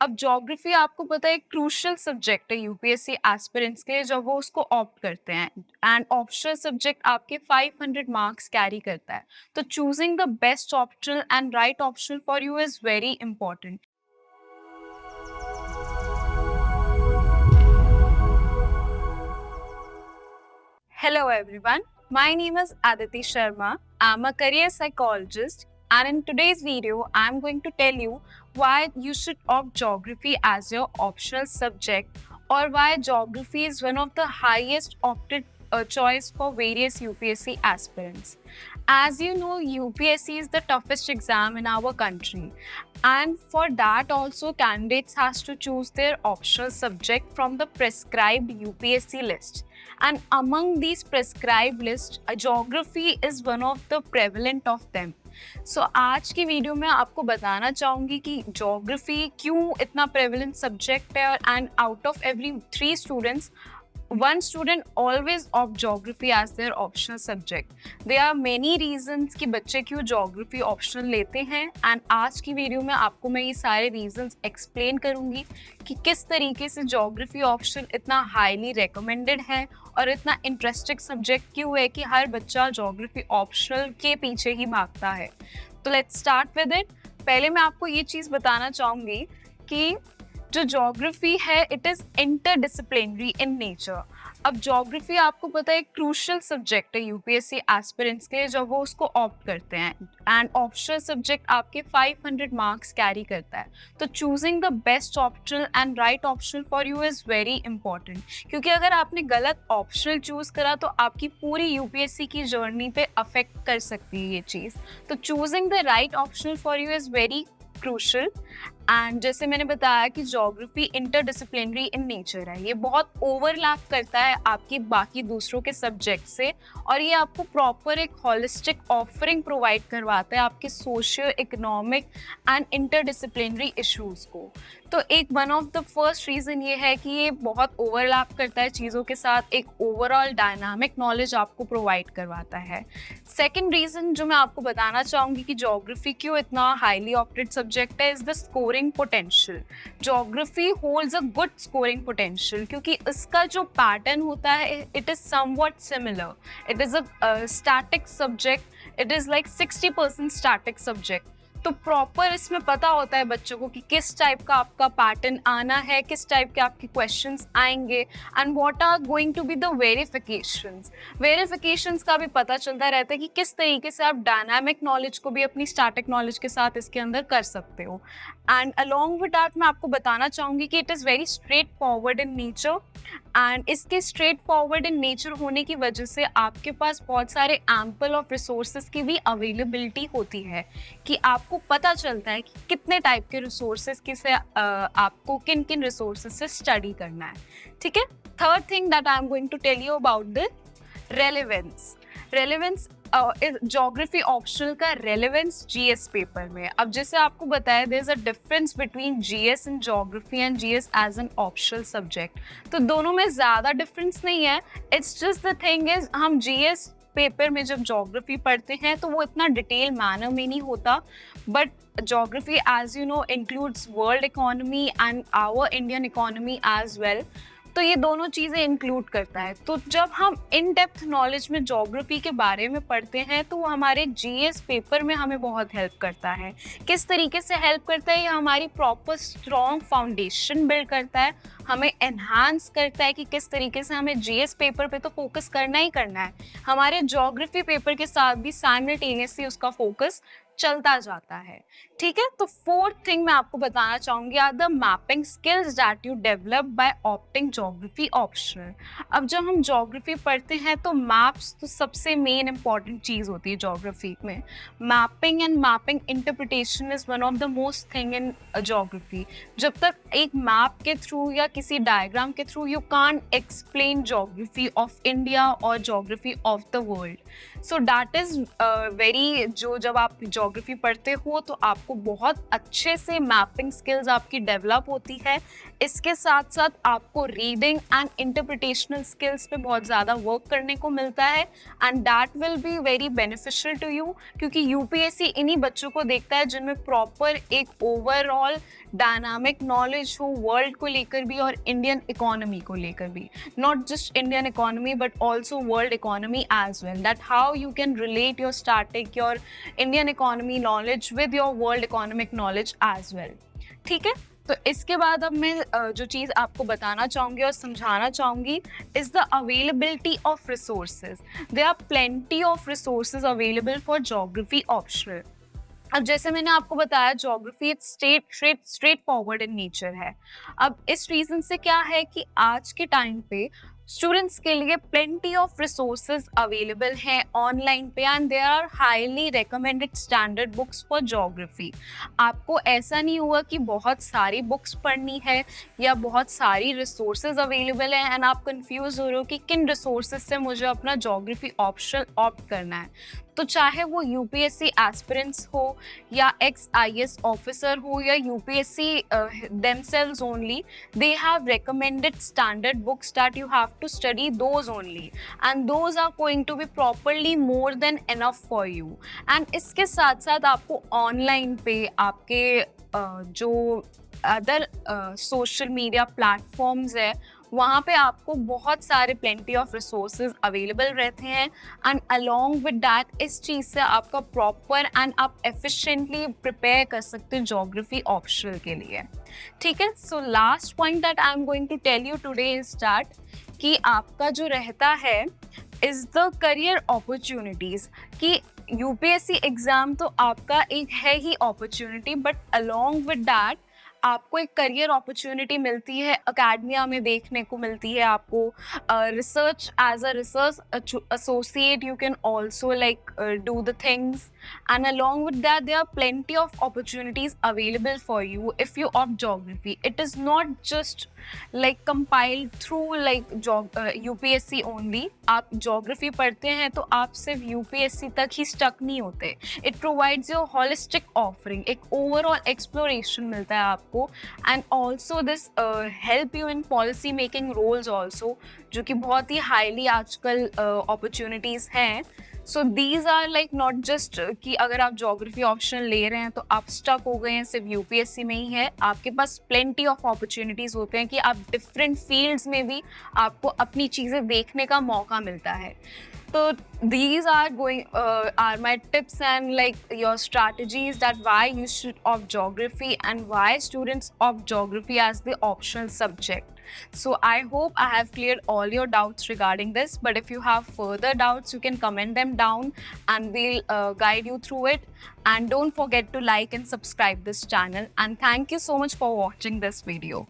अब ज्योग्राफी आपको पता है एक क्रूशियल सब्जेक्ट है यूपीएससी एस्पिरेंट्स के लिए जब वो उसको ऑप्ट करते हैं एंड ऑप्शनल सब्जेक्ट आपके 500 मार्क्स कैरी करता है। तो choosing the best optional and right optional for you is very important. Hello everyone, my name is Aditi Sharma. I'm a career psychologist and in today's video I'm going to tell you why you should opt geography as your optional subject or why geography is one of the highest opted choice for various UPSC aspirants. As you know, UPSC is the toughest exam in our country and for that also candidates has to choose their optional subject from the prescribed UPSC list. And among these prescribed list, geography is one of the prevalent of them. So आज की video में आपको बताना चाहूँगी कि geography क्यों इतना prevalent subject है and out of every 3 students, one student always opt geography as their optional subject. There are many reasons कि बच्चे क्यों geography optional लेते हैं and आज की वीडियो में आपको मैं ये सारे reasons explain करूँगी कि किस तरीके से geography optional इतना highly recommended है और इतना इंटरेस्टिंग सब्जेक्ट क्यों है कि हर बच्चा geography optional के पीछे ही भागता है। तो लेट्स स्टार्ट विद इट। पहले मैं आपको ये चीज़ बताना चाहूँगी कि जो ज्योग्राफी है it is interdisciplinary in nature. अब ज्योग्राफी आपको पता है एक क्रूशियल सब्जेक्ट है यूपीएससी एस्पिरेंट्स के लिए जब वो उसको ऑप्ट करते हैं एंड ऑप्शनल सब्जेक्ट आपके 500 मार्क्स कैरी करता है। तो choosing the best optional and right optional for you is very important, क्योंकि अगर आपने गलत ऑप्शनल चूज करा तो आपकी पूरी यूपीएससी की जर्नी पे अफेक्ट कर सकती है ये चीज़। तो choosing the right optional for you is very crucial. And जैसे मैंने बताया कि ज्योग्राफी इंटरडिसिप्लिनरी इन नेचर है, ये बहुत ओवरलैप करता है आपकी बाकी दूसरों के सब्जेक्ट से और ये आपको प्रॉपर एक हॉलिस्टिक ऑफरिंग प्रोवाइड करवाता है आपके socio economic and interdisciplinary issues को। तो एक one of the first reason ये है कि ये बहुत ओवरलैप करता है चीज़ों के साथ, एक ओवरऑल डायनामिक नॉलेज आपको प्रोवाइड करवाता है। सेकेंड रीज़न जो मैं आपको बताना चाहूँगी कि ज्योग्राफी क्यों इतना हाईली ऑप्टेड सब्जेक्ट है is the scoring potential. Geography holds a good scoring potential क्योंकि इसका जो पैटर्न होता है it is somewhat similar. It is a static subject, it is like 60% static subject. तो प्रॉपर इसमें पता होता है बच्चों को कि किस टाइप का आपका पैटर्न आना है, किस टाइप के आपके क्वेश्चंस आएंगे and what are going to be the verifications का भी पता चलता रहता है कि किस तरीके से आप डायनामिक नॉलेज को भी अपनी स्टैटिक नॉलेज के साथ इसके अंदर कर सकते हो। एंड अलॉन्ग विद दैट मैं आपको बताना चाहूँगी कि it is very straight forward in nature and इसके स्ट्रेट फॉरवर्ड इन नेचर होने की वजह से आपके पास बहुत सारे एम्पल ऑफ रिसोर्सेज की भी अवेलेबिलिटी होती है कि आपको पता चलता है कि कितने टाइप के रिसोर्सेज से आपको किन किन रिसोर्सेज से स्टडी करना है। ठीक है। Third thing that I am going to tell you about the relevance geography optional का रेलेवेंस जीएस पेपर में। अब जैसे आपको बताया there is a difference between GS in geography and GS as an optional subject. तो दोनों में ज़्यादा डिफरेंस नहीं है, it's just the thing is हम जीएस पेपर में जब ज्योग्राफी पढ़ते हैं तो वो इतना डिटेल मैनर में नहीं होता, but geography as you know includes world economy and our Indian economy as well. तो ये दोनों चीज़ें इंक्लूड करता है। तो जब हम इन डेप्थ नॉलेज में ज्योग्राफी के बारे में पढ़ते हैं तो वो हमारे जीएस पेपर में हमें बहुत हेल्प करता है। किस तरीके से हेल्प करता है? ये हमारी प्रॉपर स्ट्रॉन्ग फाउंडेशन बिल्ड करता है, हमें एनहांस करता है कि किस तरीके से हमें जीएस पेपर पे तो फोकस करना ही करना है, हमारे ज्योग्राफी पेपर के साथ भी साइमल्टेनियसली उसका फोकस चलता जाता है। ठीक है। तो फोर्थ थिंग मैं आपको बताना चाहूँगी are the mapping skills that you develop by opting geography optional. अब जब हम ज्योग्राफी पढ़ते हैं तो मैप्स तो सबसे मेन इंपॉर्टेंट चीज़ होती है ज्योग्राफी में। Mapping and mapping interpretation is one of the most thing in geography. जब तक एक मैप के थ्रू या किसी डायग्राम के through you can't explain geography of India और geography of the world. So that is very, जो जब आप ज्योग्राफी पढ़ते हो तो आपको बहुत अच्छे से मैपिंग स्किल्स आपकी डेवलप होती है। इसके साथ साथ आपको रीडिंग एंड इंटरप्रिटेशनल स्किल्स पे बहुत ज़्यादा वर्क करने को मिलता है and that will be very beneficial to you, क्योंकि यूपीएससी इन्हीं बच्चों को देखता है जिनमें प्रॉपर एक ओवरऑल डायनामिक नॉलेज हो वर्ल्ड को लेकर भी और इंडियन इकोनॉमी को लेकर भी, not just Indian economy but also world economy as well, that how you can relate your starting your Indian economy knowledge with your world economic knowledge as well. ठीक है, तो इसके बाद अब मैं जो चीज़ आपको बताना चाहूँगी और समझाना चाहूँगी is the availability of resources. There are plenty of resources available for geography optional. अब जैसे मैंने आपको बताया ज्योग्राफी एक स्ट्रेट फॉरवर्ड इन नेचर है। अब इस रीज़न से क्या है कि आज के टाइम पे स्टूडेंट्स के लिए प्लेंटी ऑफ रिसोर्सेज अवेलेबल हैं ऑनलाइन पे and there are highly recommended standard books for geography. आपको ऐसा नहीं हुआ कि बहुत सारी बुक्स पढ़नी है या बहुत सारी रिसोर्सेज अवेलेबल हैं एंड आप कंफ्यूज हो रहे हो कि किन रिसोर्सेज से मुझे अपना ज्योग्राफी ऑप्शन ऑप्ट करना है। तो चाहे वो यूपीएससी एस्पिरेंट्स हो या एक्स आईएएस ऑफिसर हो या UPSC themselves only, they have recommended standard books that you have to study those only and those are going to be properly more than enough for you। and इसके साथ साथ आपको online पे आपके जो other social media platforms है वहाँ पे आपको बहुत सारे प्लेंटी ऑफ रिसोर्सेज अवेलेबल रहते हैं एंड अलोंग विद डैट इस चीज़ से आपका प्रॉपर एंड आप एफिशिएंटली प्रिपेयर कर सकते हो ज्योग्राफी ऑप्शनल के लिए। ठीक है, so last point that I am going to tell you today is that कि आपका जो रहता है इज़ द करियर अपॉर्चुनिटीज़। कि यूपीएससी एग्ज़ाम तो आपका एक है ही opportunity but along with that आपको एक करियर अपॉर्चुनिटी मिलती है अकेडमिया में देखने को मिलती है। आपको research as a research associate you can also like do the things and along with that there are plenty of opportunities available for you if you opt geography। it is not just like compiled through like UPSC only। आप geography पढ़ते हैं तो आप सिर्फ UPSC तक ही stuck नहीं होते। it provides you holistic offering, एक overall exploration मिलता है आपको and also this help you in policy making roles also, जो कि बहुत ही highly आजकल opportunities हैं। So these are like not just कि अगर आप ज्योग्राफी ऑप्शन ले रहे हैं तो आप स्टक हो गए हैं सिर्फ यूपीएससी में ही है। आपके पास प्लेंटी ऑफ अपॉर्चुनिटीज़ होते हैं कि आप डिफरेंट फील्ड्स में भी आपको अपनी चीज़ें देखने का मौका मिलता है। So these are my tips and like your strategies that why you should opt geography and why students opt geography as the optional subject. So I hope I have cleared all your doubts regarding this, but if you have further doubts you can comment them down and we'll guide you through it. And don't forget to like and subscribe this channel, and thank you so much for watching this video.